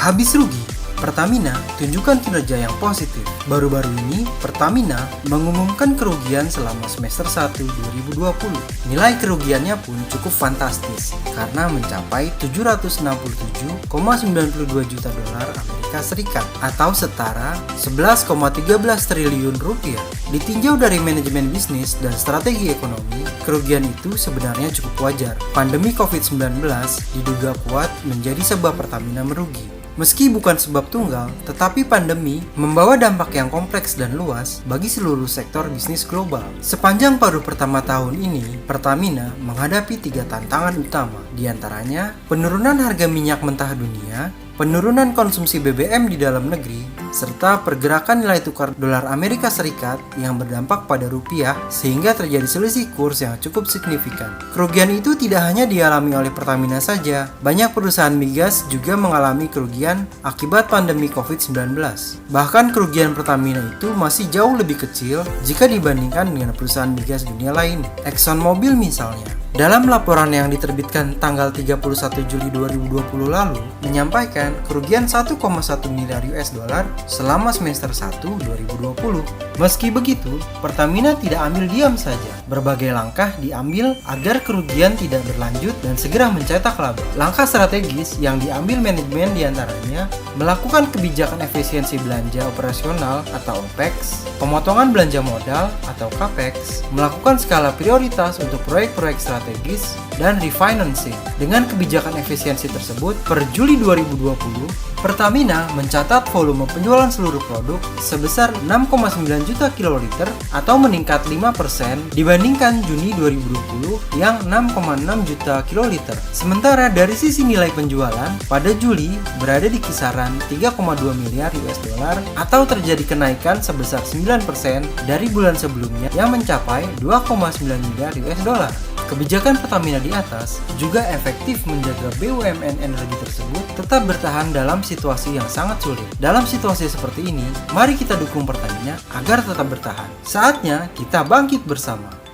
habis rugi. Pertamina tunjukkan kinerja yang positif. Baru-baru ini, Pertamina mengumumkan kerugian selama semester 1 2020. Nilai kerugiannya pun cukup fantastis karena mencapai 767,92 juta dolar Amerika Serikat atau setara 11,13 triliun rupiah. Ditinjau dari manajemen bisnis dan strategi ekonomi, kerugian itu sebenarnya cukup wajar. Pandemi COVID-19 diduga kuat menjadi sebab Pertamina merugi. Meski bukan sebab tunggal, tetapi pandemi membawa dampak yang kompleks dan luas bagi seluruh sektor bisnis global. Sepanjang paruh pertama tahun ini, Pertamina menghadapi 3 tantangan utama, diantaranya penurunan harga minyak mentah dunia, penurunan konsumsi BBM di dalam negeri, serta pergerakan nilai tukar dolar Amerika Serikat yang berdampak pada rupiah sehingga terjadi selisih kurs yang cukup signifikan. Kerugian itu tidak hanya dialami oleh Pertamina saja, banyak perusahaan migas juga mengalami kerugian akibat pandemi COVID-19. Bahkan kerugian Pertamina itu masih jauh lebih kecil jika dibandingkan dengan perusahaan migas dunia lain. ExxonMobil misalnya, dalam laporan yang diterbitkan tanggal 31 Juli 2020 lalu, menyampaikan kerugian 1,1 miliar US dollar selama semester 1 2020. Meski begitu, Pertamina tidak ambil diam saja. Berbagai langkah diambil agar kerugian tidak berlanjut dan segera mencetak laba. Langkah strategis yang diambil manajemen diantaranya melakukan kebijakan efisiensi belanja operasional atau OPEX, pemotongan belanja modal atau CAPEX, melakukan skala prioritas untuk proyek-proyek strategis, dan refinancing. Dengan kebijakan efisiensi tersebut, per Juli 2020, Pertamina mencatat volume penjualan seluruh produk sebesar 6,9 juta kiloliter atau meningkat 5% dibandingkan Juni 2020 yang 6,6 juta kiloliter. Sementara dari sisi nilai penjualan, pada Juli berada di kisaran 3,2 miliar US dollar atau terjadi kenaikan sebesar 9% dari bulan sebelumnya yang mencapai 2,9 miliar US dollar. Kebijakan Pertamina di atas juga efektif menjaga BUMN energi tersebut tetap bertahan dalam situasi yang sangat sulit. Dalam situasi seperti ini, mari kita dukung Pertamina agar tetap bertahan. Saatnya kita bangkit bersama.